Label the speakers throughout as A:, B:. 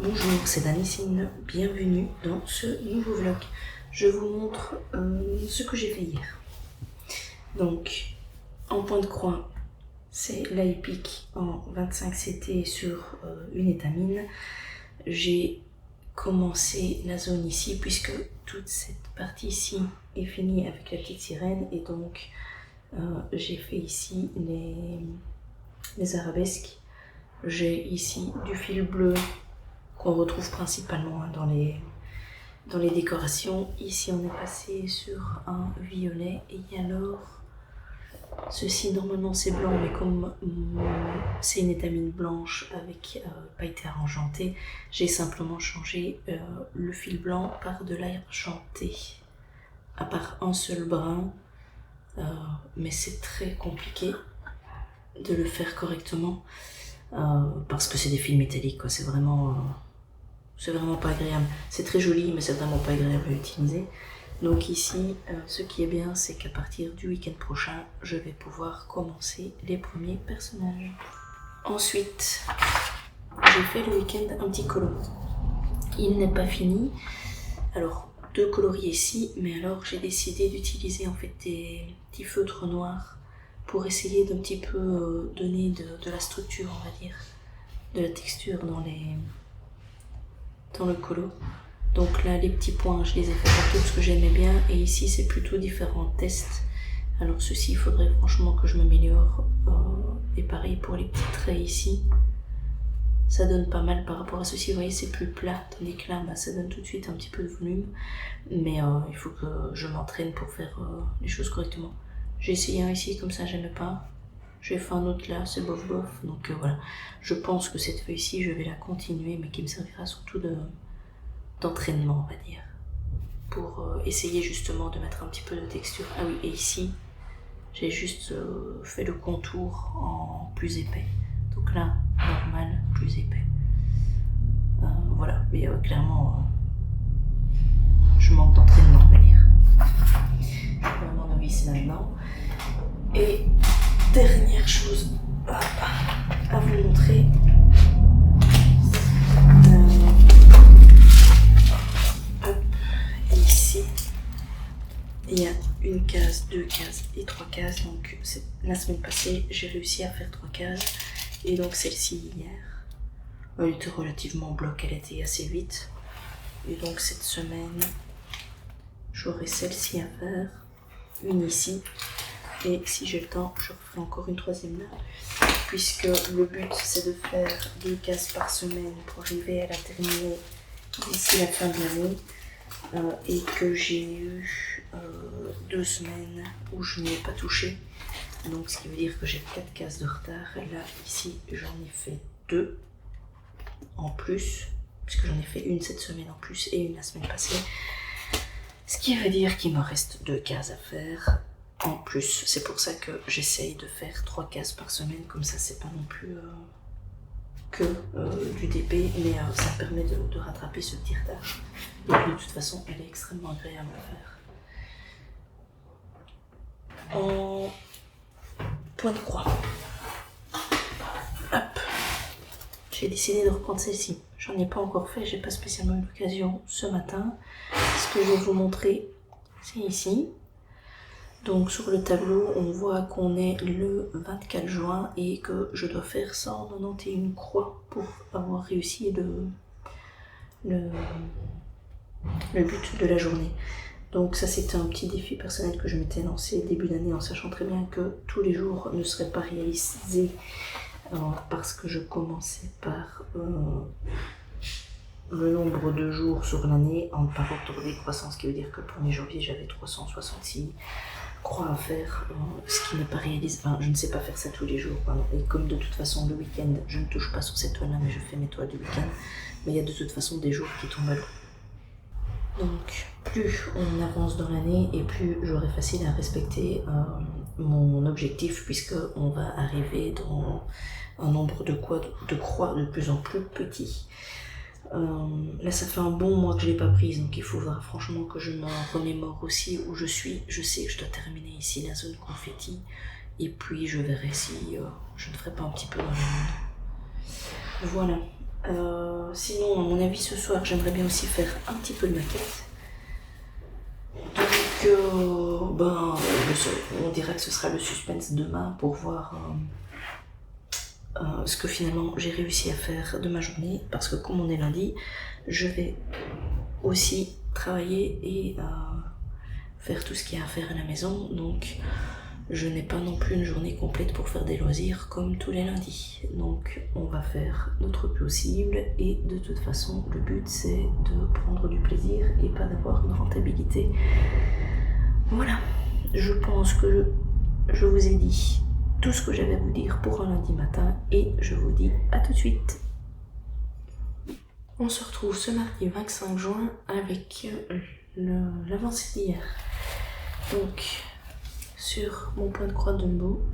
A: Bonjour, c'est Danissine, bienvenue dans ce nouveau vlog. Je vous montre ce que j'ai fait hier. Donc, en point de croix, c'est l'Aepic en 25 CT sur une étamine. J'ai commencé la zone ici puisque toute cette partie ici est finie avec la petite sirène et donc j'ai fait ici les arabesques. J'ai ici du fil bleu qu'on retrouve principalement dans les décorations. Ici on est passé sur un violet et alors ceci normalement c'est blanc mais comme c'est une étamine blanche avec pailleté argentée, j'ai simplement changé le fil blanc par de l'argenté à part un seul brin, mais c'est très compliqué de le faire correctement parce que c'est des fils métalliques quoi. C'est vraiment pas agréable. C'est très joli, mais c'est vraiment pas agréable à utiliser. Donc ici, ce qui est bien, c'est qu'à partir du week-end prochain, je vais pouvoir commencer les premiers personnages. Ensuite, j'ai fait le week-end un petit colo. Il n'est pas fini. Alors, 2 coloris ici, mais alors j'ai décidé d'utiliser en fait des petits feutres noirs pour essayer d'un petit peu donner de la structure, on va dire, de la texture dans le colo. Donc là les petits points je les ai fait partout parce que j'aimais bien et ici c'est plutôt différents tests. Alors ceci il faudrait franchement que je m'améliore et pareil pour les petits traits ici. Ça donne pas mal par rapport à ceci, vous voyez c'est plus plat tandis que là bah, ça donne tout de suite un petit peu de volume. Mais il faut que je m'entraîne pour faire les choses correctement. J'ai essayé un ici comme ça j'aimais pas. J'ai fait un autre là, c'est bof bof, donc voilà. Je pense que cette feuille-ci, je vais la continuer, mais qui me servira surtout d'entraînement, on va dire. Pour essayer justement de mettre un petit peu de texture. Ah oui, et ici, j'ai juste fait le contour en plus épais. Donc là, normal, plus épais. Voilà, mais clairement, je manque d'entraînement, on va dire. Vraiment novice là-dedans. Et dernière chose à vous montrer. Ici, il y a une case, 2 cases et 3 cases. Donc la semaine passée, j'ai réussi à faire 3 cases. Et donc celle-ci hier, elle était relativement bloc, elle était assez vite. Et donc cette semaine, j'aurai celle-ci à faire, une ici. Et si j'ai le temps, je referai encore une troisième là, puisque le but c'est de faire 2 cases par semaine pour arriver à la terminer d'ici la fin de l'année, et que j'ai eu 2 semaines où je n'y ai pas touché, donc ce qui veut dire que j'ai 4 cases de retard. Là ici j'en ai fait 2 en plus, puisque j'en ai fait une cette semaine en plus et une la semaine passée, ce qui veut dire qu'il me reste 2 cases à faire en plus. C'est pour ça que j'essaye de faire 3 cases par semaine, comme ça c'est pas non plus que du DP, mais ça permet de rattraper ce petit retard. Et puis de toute façon elle est extrêmement agréable à faire. En point de croix, hop, j'ai décidé de reprendre celle-ci. J'en ai pas encore fait, j'ai pas spécialement eu l'occasion ce matin. Ce que je vais vous montrer, c'est ici. Donc sur le tableau, on voit qu'on est le 24 juin et que je dois faire 191 croix pour avoir réussi le but de la journée. Donc ça c'était un petit défi personnel que je m'étais lancé début d'année en sachant très bien que tous les jours ne seraient pas réalisés parce que je commençais par le nombre de jours sur l'année par ordre décroissant, ce qui veut dire que le 1er janvier j'avais 366 croix à faire, ce qui n'est pas réalisable. Enfin, je ne sais pas faire ça tous les jours, pardon. Et comme de toute façon le week-end je ne touche pas sur cette toile là mais je fais mes toiles du week-end, mais il y a de toute façon des jours qui tombent à l'eau. Donc plus on avance dans l'année et plus j'aurai facile à respecter mon objectif, puisque on va arriver dans un nombre de croix de plus en plus petit. Là ça fait un bon mois que je l'ai pas prise, donc il faudra franchement que je me remémore aussi où je suis. Je sais que je dois terminer ici la zone confetti et puis je verrai si je ne ferai pas un petit peu dans le monde. Voilà, Sinon, à mon avis, ce soir, j'aimerais bien aussi faire un petit peu de maquette. Donc, on dirait que ce sera le suspense demain pour voir ce que finalement j'ai réussi à faire de ma journée. Parce que comme on est lundi, je vais aussi travailler et faire tout ce qu'il y a à faire à la maison. Donc, je n'ai pas non plus une journée complète pour faire des loisirs comme tous les lundis. Donc on va faire notre possible et de toute façon le but c'est de prendre du plaisir et pas d'avoir une rentabilité. Voilà, je pense que je vous ai dit tout ce que j'avais à vous dire pour un lundi matin et je vous dis à tout de suite. On se retrouve ce mardi 25 juin avec l'avancée d'hier. Donc sur mon point de croix Dumbo,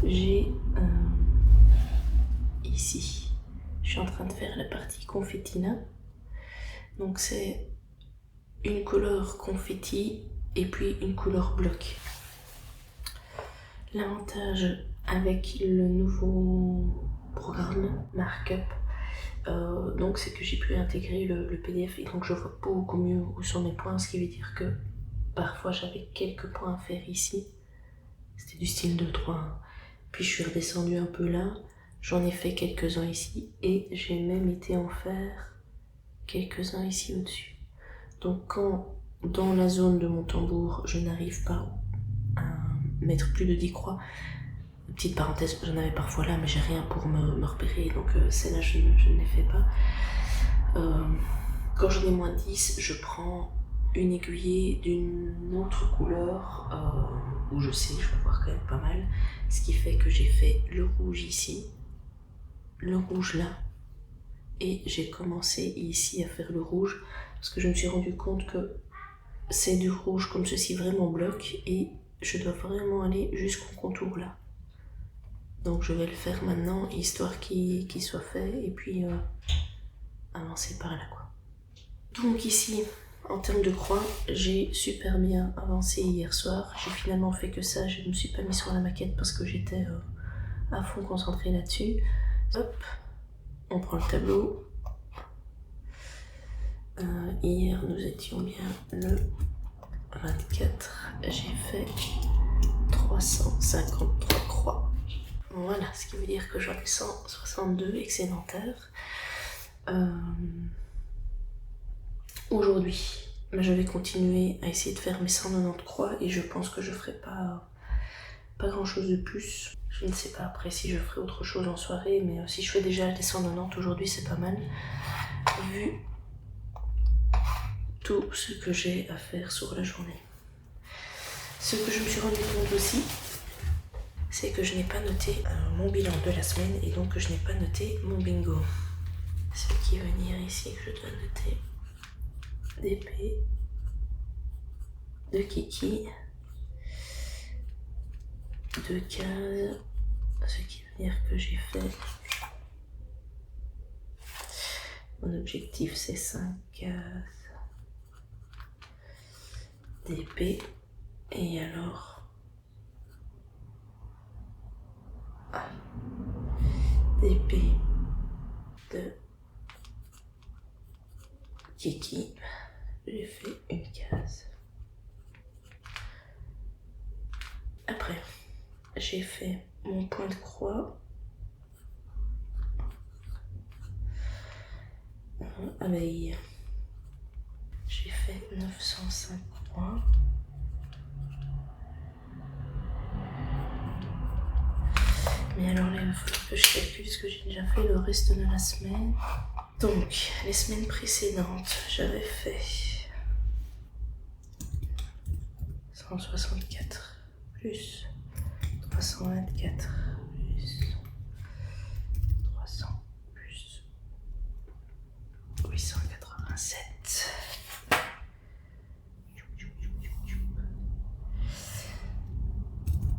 A: j'ai ici, je suis en train de faire la partie confettina. Donc c'est une couleur confetti et puis une couleur bloc. L'avantage avec le nouveau programme Markup, donc c'est que j'ai pu intégrer le PDF et donc je vois beaucoup mieux où sont mes points, ce qui veut dire que parfois j'avais quelques points à faire ici, c'était du style 2-3, puis je suis redescendue un peu là, j'en ai fait quelques-uns ici et j'ai même été en faire quelques-uns ici au-dessus. Donc quand dans la zone de mon tambour je n'arrive pas à mettre plus de 10 croix, petite parenthèse, j'en avais parfois là mais j'ai rien pour me repérer, donc celle-là je ne les fais pas. Quand j'en ai moins de 10, je prends une aiguillée d'une autre couleur où je sais que je vais avoir quand même pas mal, ce qui fait que j'ai fait le rouge ici, le rouge là, et j'ai commencé ici à faire le rouge parce que je me suis rendu compte que c'est du rouge comme ceci vraiment bloc et je dois vraiment aller jusqu'au contour là. Donc je vais le faire maintenant histoire qu'il soit fait et puis avancer par là quoi. Donc ici, en termes de croix, j'ai super bien avancé hier soir. J'ai finalement fait que ça, je ne me suis pas mis sur la maquette parce que j'étais à fond concentrée là-dessus. Hop, on prend le tableau. Hier, nous étions bien le 24. J'ai fait 353 croix. Voilà, ce qui veut dire que j'en ai 162 excédentaires. Aujourd'hui, je vais continuer à essayer de faire mes 190 croix et je pense que je ferai pas grand chose de plus. Je ne sais pas après si je ferai autre chose en soirée, mais si je fais déjà les 190 aujourd'hui, c'est pas mal. Vu tout ce que j'ai à faire sur la journée. Ce que je me suis rendu compte aussi, c'est que je n'ai pas noté mon bilan de la semaine et donc que je n'ai pas noté mon bingo. Ce qui veut dire ici que je dois noter d'épée, de kiki, de cases, ce qui veut dire que j'ai fait, mon objectif c'est 5 cases d'épée, et alors d'épée, de kiki, j'ai fait une case. Après, j'ai fait mon point de croix abeille. J'ai fait 905 points. Mais alors là, il va falloir que je calcule ce que j'ai déjà fait le reste de la semaine. Donc, les semaines précédentes, j'avais fait 164 plus 324 plus 300 plus 887.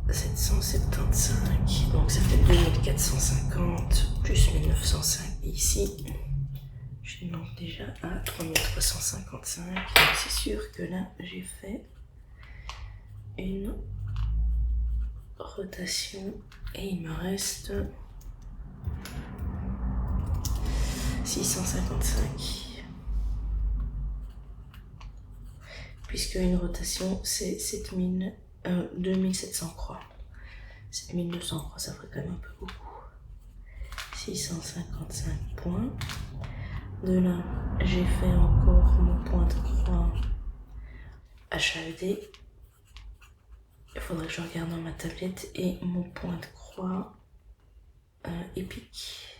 A: 775, donc ça fait 2450 plus 1905 ici. Je monte déjà à 3355, donc c'est sûr que là j'ai fait une rotation et il me reste 655. Puisque une rotation c'est 2700 croix. 7200 croix, ça ferait quand même un peu beaucoup. 655 points. De là, j'ai fait encore mon point de croix HAED. Il faudrait que je regarde dans ma tablette. Et mon point de croix épique.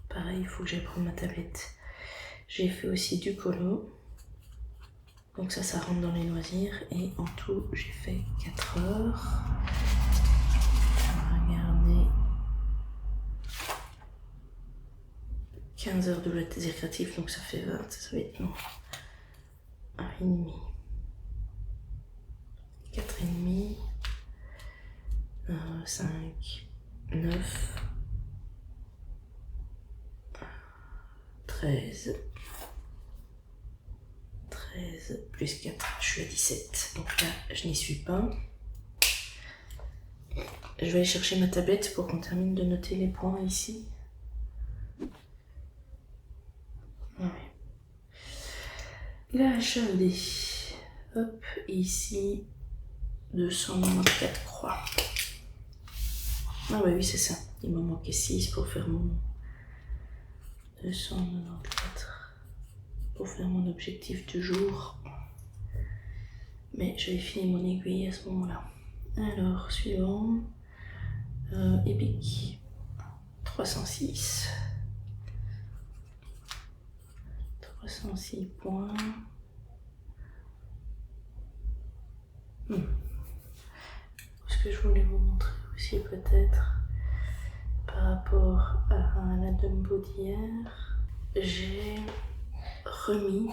A: Pareil, il faut que j'aille prendre ma tablette. J'ai fait aussi du colo. Donc ça rentre dans les loisirs. Et en tout, j'ai fait 4 heures. Regardez. 15 heures de loisirs créatifs, donc ça fait 20. Ça va être non. 1,5. 4,5. 5. 9. 13 plus 4, je suis à 17. Donc là, je n'y suis pas. Je vais aller chercher ma tablette pour qu'on termine de noter les points ici. Ouais. La HAED. Hop, ici, 294 croix. Ah bah oui, c'est ça. Il me manquait 6 pour faire mon 294. Pour faire mon objectif du jour. Mais j'avais fini mon aiguille à ce moment-là. Alors, suivant. Épique. 306. 306 points. Ce que je voulais vous montrer aussi peut-être par rapport à la Dumbo d'hier, j'ai remis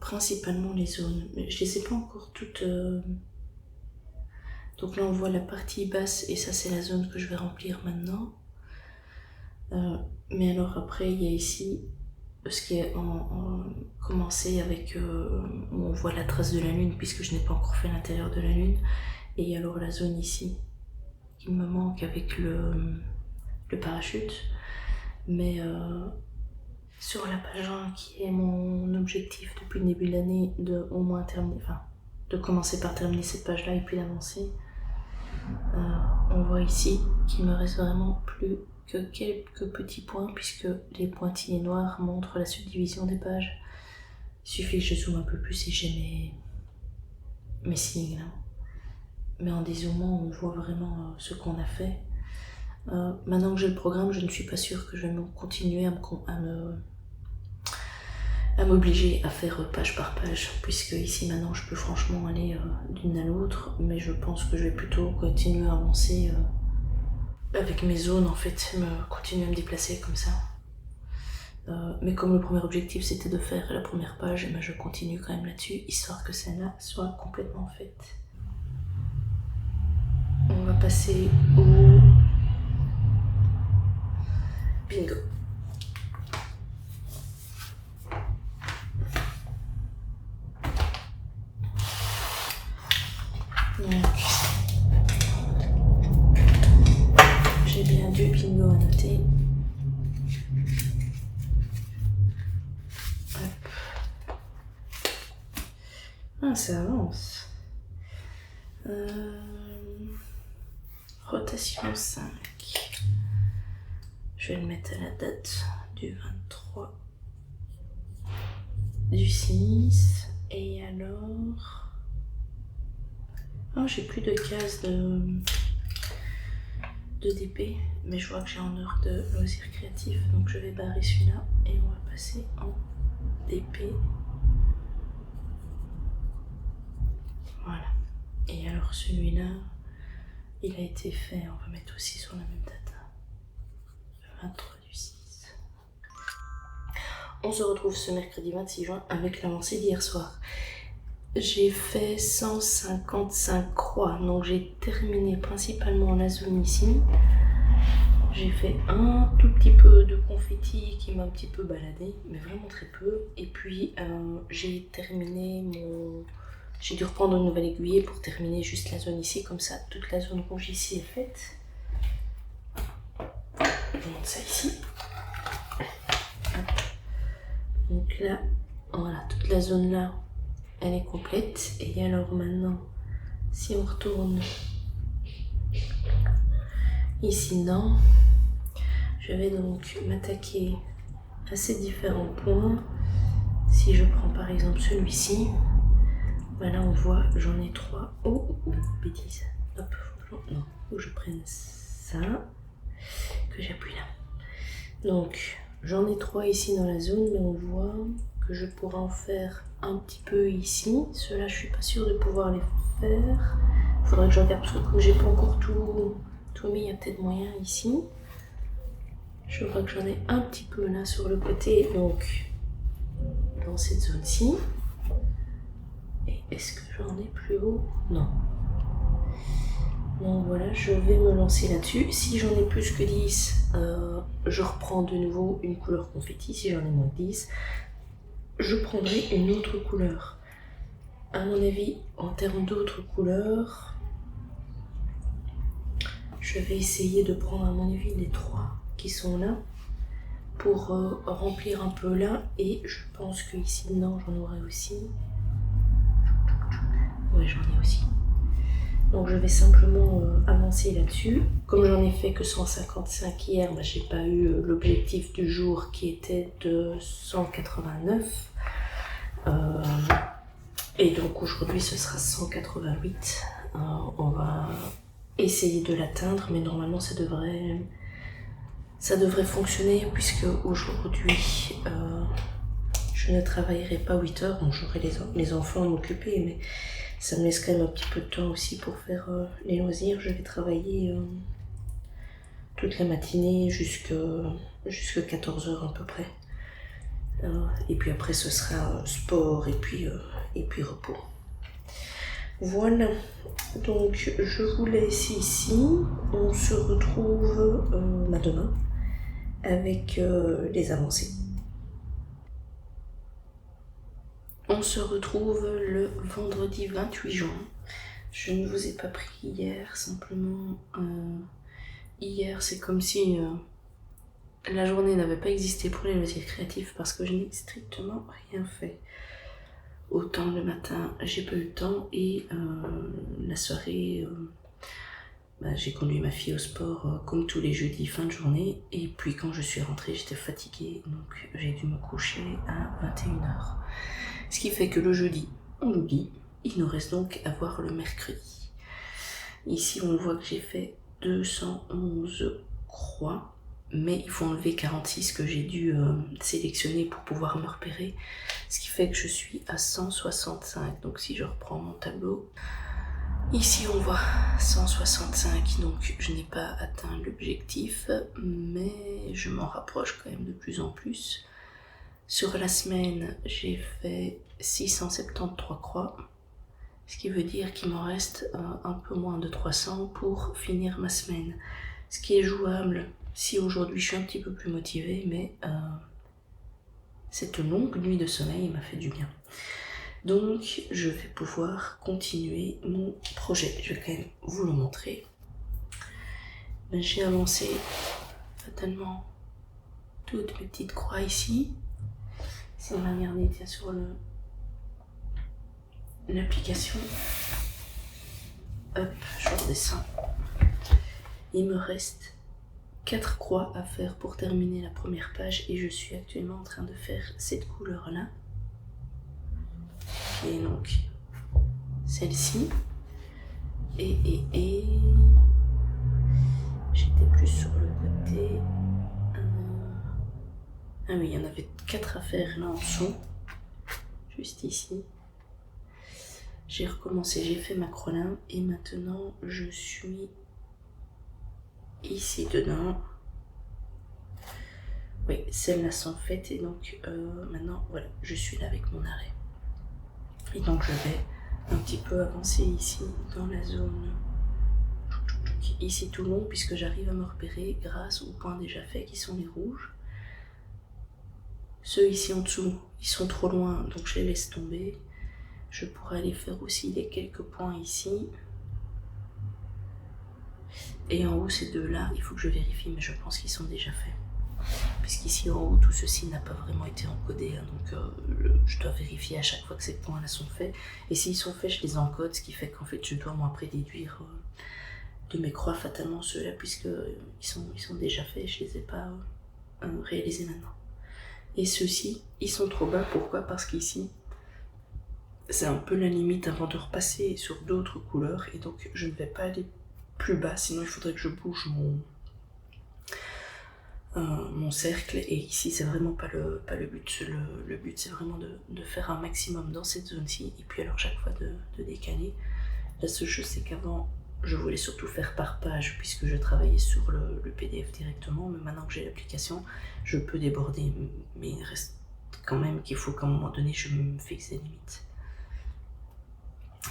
A: principalement les zones, mais je les ai pas encore toutes. Donc là on voit la partie basse et ça c'est la zone que je vais remplir maintenant. Mais alors après il y a ici ce qui est commencé avec où on voit la trace de la lune puisque je n'ai pas encore fait l'intérieur de la lune. Et alors la zone ici qui me manque avec le parachute. Mais sur la page 1 qui est mon objectif depuis le début de l'année de au moins terminer, enfin de commencer par terminer cette page là et puis d'avancer, on voit ici qu'il me reste vraiment plus que quelques petits points puisque les pointillés noirs montrent la subdivision des pages. Il suffit que je zoome un peu plus et j'ai mes signes là. Mais en dézoomant on voit vraiment ce qu'on a fait. Maintenant que j'ai le programme, je ne suis pas sûre que je vais continuer à m'obliger à faire page par page, puisque ici maintenant je peux franchement aller d'une à l'autre, mais je pense que je vais plutôt continuer à avancer avec mes zones en fait, continuer à me déplacer comme ça. Mais comme le premier objectif c'était de faire la première page, je continue quand même là-dessus, histoire que celle-là soit complètement faite. On va passer au bingo. Donc, j'ai bien 2 bingo à noter. Hop. Ah, ça avance. Rotation 5. Je vais le mettre à la date du 23 du 6. Et alors... Oh, j'ai plus de cases de DP, mais je vois que j'ai en heure de loisirs créatifs, donc je vais barrer celui-là et on va passer en DP. Voilà. Et alors celui-là, il a été fait, on va mettre aussi sur la même date, le 23 du 6. On se retrouve ce mercredi 26 juin avec l'avancée d'hier soir. J'ai fait 155 croix, donc j'ai terminé principalement la zone ici. J'ai fait un tout petit peu de confetti qui m'a un petit peu baladé, mais vraiment très peu. Et puis j'ai terminé mon... J'ai dû reprendre une nouvelle aiguille pour terminer juste la zone ici, comme ça toute la zone rouge ici est faite. Je monte ça ici. Donc là, voilà, toute la zone là, elle est complète. Et alors maintenant, si on retourne ici dedans, je vais donc m'attaquer à ces différents points. Si je prends par exemple celui-ci, voilà, on voit, j'en ai 3. Oh, bêtise. Hop, non, faut que je prenne ça, que j'appuie là. Donc, j'en ai 3 ici dans la zone, mais on voit que je pourrais en faire un petit peu ici. Ceux-là, je suis pas sûre de pouvoir les faire. Il faudrait que je regarde, parce que comme j'ai pas encore tout mis, il y a peut-être moyen ici. Je vois que j'en ai un petit peu là sur le côté, donc dans cette zone-ci. Et est-ce que j'en ai plus haut? Non. Donc voilà, je vais me lancer là-dessus. Si j'en ai plus que 10, je reprends de nouveau une couleur confetti. Si j'en ai moins que 10, je prendrai une autre couleur. À mon avis, en termes d'autres couleurs, je vais essayer de prendre à mon avis les 3 qui sont là pour remplir un peu là. Et je pense que ici dedans, j'en aurai aussi. Ouais, j'en ai aussi. Donc je vais simplement avancer là-dessus. Comme j'en ai fait que 155 hier, bah, j'ai pas eu l'objectif du jour qui était de 189. Et donc aujourd'hui ce sera 188. On va essayer de l'atteindre, mais normalement ça devrait fonctionner, puisque aujourd'hui je ne travaillerai pas 8 heures, donc j'aurai les enfants à m'occuper, mais ça me laisse quand même un petit peu de temps aussi pour faire les loisirs. Je vais travailler toute la matinée jusqu'à 14h à peu près. Et puis après ce sera sport et puis repos. Voilà, donc je vous laisse ici. On se retrouve demain avec les avancées. On se retrouve le vendredi 28 juin. Je ne vous ai pas pris hier, simplement hier c'est comme si la journée n'avait pas existé pour les loisirs créatifs, parce que je n'ai strictement rien fait. Autant le matin j'ai pas eu le temps, et la soirée j'ai conduit ma fille au sport comme tous les jeudis fin de journée, et puis quand je suis rentrée j'étais fatiguée, donc j'ai dû me coucher à 21h. Ce qui fait que le jeudi, on l'oublie. Il nous reste donc à voir le mercredi. Ici, on voit que j'ai fait 211 croix, mais il faut enlever 46 que j'ai dû sélectionner pour pouvoir me repérer. Ce qui fait que je suis à 165. Donc si je reprends mon tableau, ici on voit 165. Donc je n'ai pas atteint l'objectif, mais je m'en rapproche quand même de plus en plus. Sur la semaine, j'ai fait 673 croix, ce qui veut dire qu'il m'en reste un peu moins de 300 pour finir ma semaine. Ce qui est jouable si aujourd'hui je suis un petit peu plus motivée, mais cette longue nuit de sommeil m'a fait du bien. Donc je vais pouvoir continuer mon projet. Je vais quand même vous le montrer. J'ai avancé fatalement toutes mes petites croix ici. Si on va regarder, tiens, sur l'application, hop, je redescends. Il me reste 4 croix à faire pour terminer la première page, et je suis actuellement en train de faire cette couleur-là, qui est donc celle-ci. Et j'étais plus sur le côté. Ah oui, il y en avait 4 à faire là en dessous, juste ici. J'ai recommencé, j'ai fait ma croix, et maintenant je suis ici dedans. Oui, celles-là sont faites, et donc maintenant voilà, je suis là avec mon arrêt. Et donc je vais un petit peu avancer ici dans la zone, ici tout long, puisque j'arrive à me repérer grâce aux points déjà faits qui sont les rouges. Ceux ici en dessous, ils sont trop loin, donc je les laisse tomber. Je pourrais aller faire aussi les quelques points ici. Et en haut, ces deux-là, il faut que je vérifie, mais je pense qu'ils sont déjà faits. puisqu'ici en haut tout ceci n'a pas vraiment été encodé, hein, donc je dois vérifier à chaque fois que ces points là sont faits, et s'ils sont faits je les encode, ce qui fait qu'en fait je dois moi après déduire de mes croix fatalement ceux-là, puisque ils sont déjà faits, je les ai pas réalisés maintenant. Et ceux-ci, ils sont trop bas, pourquoi? Parce qu'ici c'est un peu la limite avant de repasser sur d'autres couleurs, et donc je ne vais pas aller plus bas, sinon il faudrait que je bouge mon cercle, et ici c'est vraiment pas le but. Le but c'est vraiment de faire un maximum dans cette zone-ci, et puis alors chaque fois de décaler. La seule chose c'est qu'avant je voulais surtout faire par page, puisque je travaillais sur le PDF directement, mais maintenant que j'ai l'application, je peux déborder, mais il reste quand même qu'il faut qu'à un moment donné je me fixe des limites.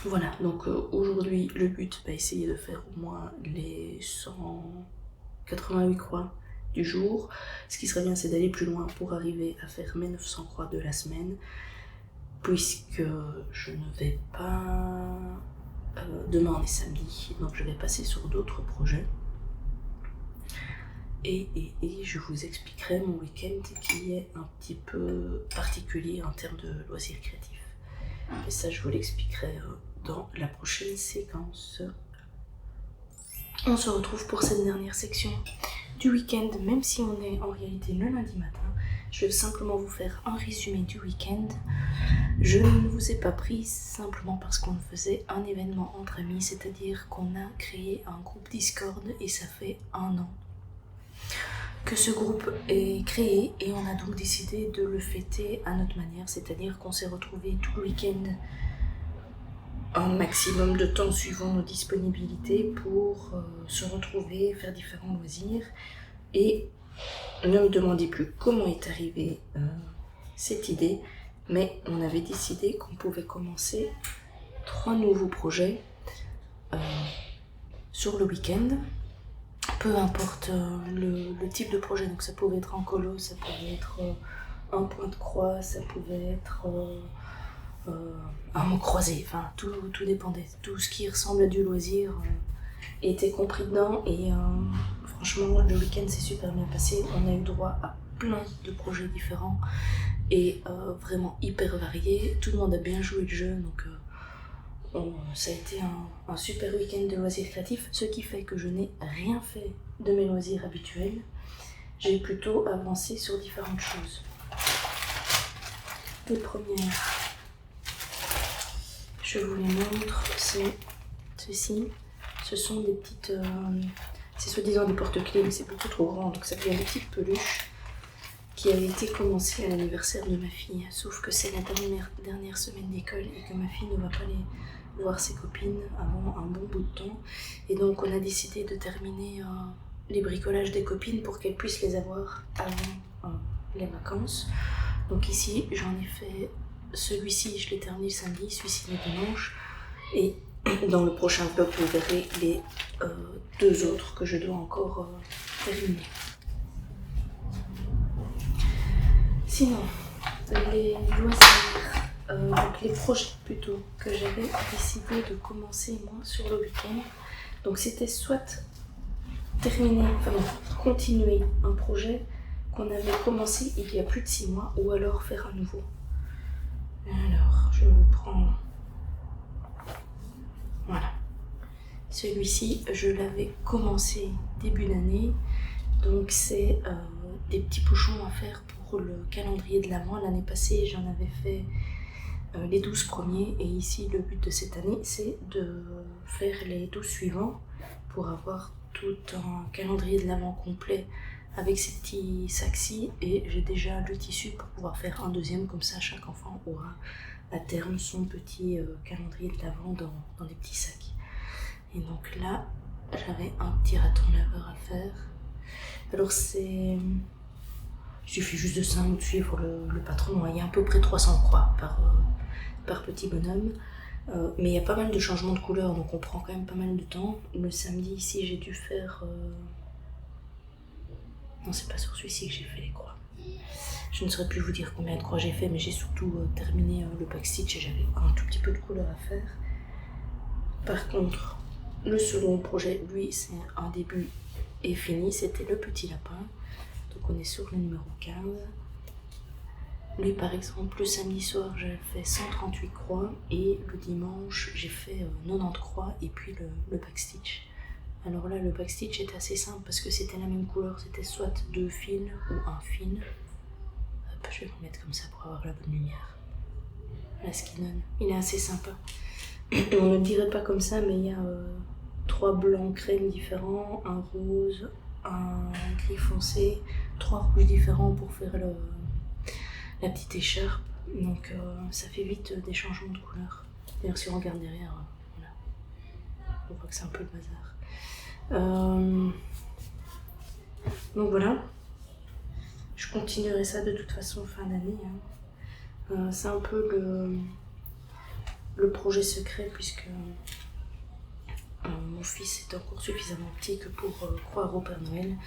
A: Voilà, donc aujourd'hui le but va essayer de faire au moins les 188 croix du jour. Ce qui serait bien c'est d'aller plus loin pour arriver à faire mes 900 croix de la semaine, puisque je ne vais pas... demain on est samedi, donc je vais passer sur d'autres projets. Et je vous expliquerai mon week-end qui est un petit peu particulier en termes de loisirs créatifs. Et ça je vous l'expliquerai dans la prochaine séquence. On se retrouve pour cette dernière section du week-end, même si on est en réalité le lundi matin. Je vais simplement vous faire un résumé du week-end. Je ne vous ai pas pris simplement parce qu'on faisait un événement entre amis, c'est-à-dire qu'on a créé un groupe Discord, et ça fait 1 an que ce groupe est créé, et on a donc décidé de le fêter à notre manière, c'est-à-dire qu'on s'est retrouvés tout le week-end un maximum de temps suivant nos disponibilités pour se retrouver, faire différents loisirs. Et ne me demandez plus comment est arrivée cette idée, mais on avait décidé qu'on pouvait commencer 3 nouveaux projets sur le week-end, peu importe le type de projet. Donc ça pouvait être en colo, ça pouvait être un point de croix, ça pouvait être un mot croisé, enfin tout dépendait. Tout ce qui ressemble à du loisir était compris dedans, et franchement le week-end s'est super bien passé. On a eu droit à plein de projets différents et vraiment hyper variés. Tout le monde a bien joué le jeu, donc ça a été un super week-end de loisirs créatifs, ce qui fait que je n'ai rien fait de mes loisirs habituels. J'ai plutôt avancé sur différentes choses. Les premières, je vous les montre, c'est ceci. Ce sont des petites... c'est soi-disant des porte-clés, mais c'est beaucoup trop grand, donc ça devient des petites peluches qui avaient été commencées à l'anniversaire de ma fille. Sauf que c'est la dernière semaine d'école et que ma fille ne va pas aller voir ses copines avant un bon bout de temps. Et donc on a décidé de terminer les bricolages des copines pour qu'elles puissent les avoir avant les vacances. Donc ici j'en ai fait celui-ci, je l'ai terminé le samedi, celui-ci le dimanche, et dans le prochain vlog vous verrez les 2 autres que je dois encore terminer. Sinon, les loisirs, donc les projets plutôt que j'avais décidé de commencer moi sur le week-end, donc c'était soit continuer un projet qu'on avait commencé il y a plus de 6 mois, ou alors faire un nouveau. Alors, je vous prends... Voilà. Celui-ci, je l'avais commencé début d'année, donc c'est des petits pochons à faire pour le calendrier de l'Avent. L'année passée, j'en avais fait les 12 premiers, et ici, le but de cette année, c'est de faire les 12 suivants pour avoir tout un calendrier de l'Avent complet avec ces petits sacs-ci, et j'ai déjà le tissu pour pouvoir faire un deuxième, comme ça chaque enfant aura à terme son petit calendrier de l'Avent dans des petits sacs. Et donc là, j'avais un petit raton laveur à faire. Alors il suffit juste de suivre le patron, il y a à peu près 300 croix par petit bonhomme. Mais il y a pas mal de changements de couleurs, donc on prend quand même pas mal de temps. Le samedi ici, j'ai dû faire... Non, c'est pas sur celui-ci que j'ai fait les croix. Je ne saurais plus vous dire combien de croix j'ai fait, mais j'ai surtout terminé le backstitch et j'avais un tout petit peu de couleur à faire. Par contre, le second projet, lui, c'est un début et fini, c'était le petit lapin. Donc on est sur le numéro 15. Lui par exemple, le samedi soir j'ai fait 138 croix et le dimanche j'ai fait 90 croix et puis le backstitch. Alors là le backstitch est assez simple parce que c'était la même couleur, c'était soit 2 fils ou un fil. Hop, je vais le mettre comme ça pour avoir la bonne lumière. Là ce qu'il donne, il est assez sympa. On ne le dirait pas comme ça mais il y a 3 blancs crème différents, un rose, un gris foncé, 3 rouges différents pour faire la petite écharpe, donc ça fait vite des changements de couleur. D'ailleurs si on regarde derrière, voilà, on voit que c'est un peu le bazar. Donc voilà, je continuerai ça de toute façon fin d'année. C'est un peu le projet secret puisque mon fils est encore suffisamment petit que pour croire au Père Noël.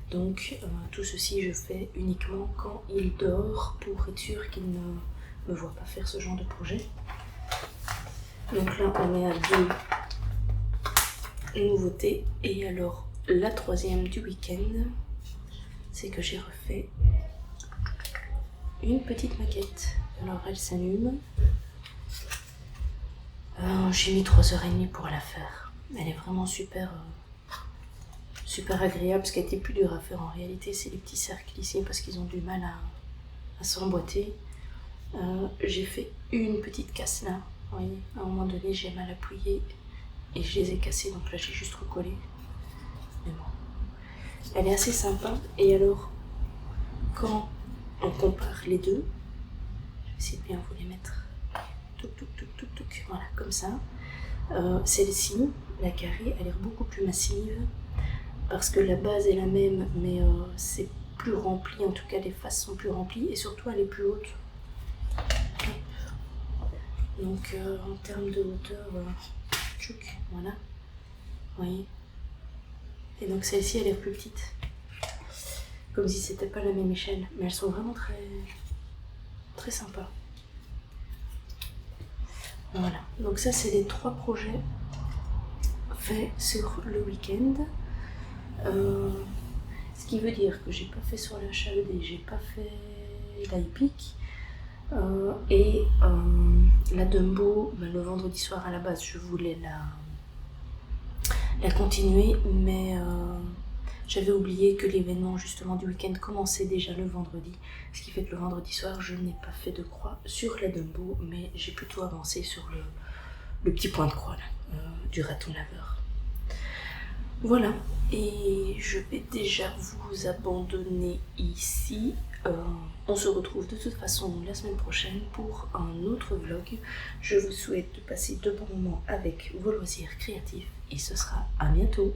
A: Donc tout ceci je fais uniquement quand il dort pour être sûr qu'il ne me voit pas faire ce genre de projet. Donc là on est à 2 nouveautés. Et alors la troisième du week-end, c'est que j'ai refait une petite maquette. Alors elle s'allume. J'ai mis 3h30 pour la faire. Elle est vraiment super agréable. Ce qui a été plus dur à faire en réalité, c'est les petits cercles ici parce qu'ils ont du mal à s'emboîter. J'ai fait une petite casse là. Vous voyez, à un moment donné, j'ai mal appuyé et je les ai cassés. Donc là, j'ai juste recollé. Mais bon, elle est assez sympa. Et alors, quand on compare les deux, je vais essayer de bien vous les mettre. Voilà, comme ça. Celle-ci, la carrée, a l'air beaucoup plus massive parce que la base est la même, mais c'est plus rempli, en tout cas les faces sont plus remplies et surtout elle est plus haute. Donc en termes de hauteur, voilà, vous voyez. Et donc celle-ci elle est plus petite, comme si c'était pas la même échelle, mais elles sont vraiment très sympas. Voilà, donc ça c'est les 3 projets faits sur le week-end. Ce qui veut dire que j'ai pas fait sur la HAED, j'ai pas fait l'IPIC et la Dumbo, le vendredi soir à la base je voulais la continuer, mais j'avais oublié que l'événement justement du week-end commençait déjà le vendredi, ce qui fait que le vendredi soir je n'ai pas fait de croix sur la Dumbo, mais j'ai plutôt avancé sur le petit point de croix là, du raton laveur. Voilà, et je vais déjà vous abandonner ici. On se retrouve de toute façon la semaine prochaine pour un autre vlog. Je vous souhaite de passer de bons moments avec vos loisirs créatifs et ce sera à bientôt.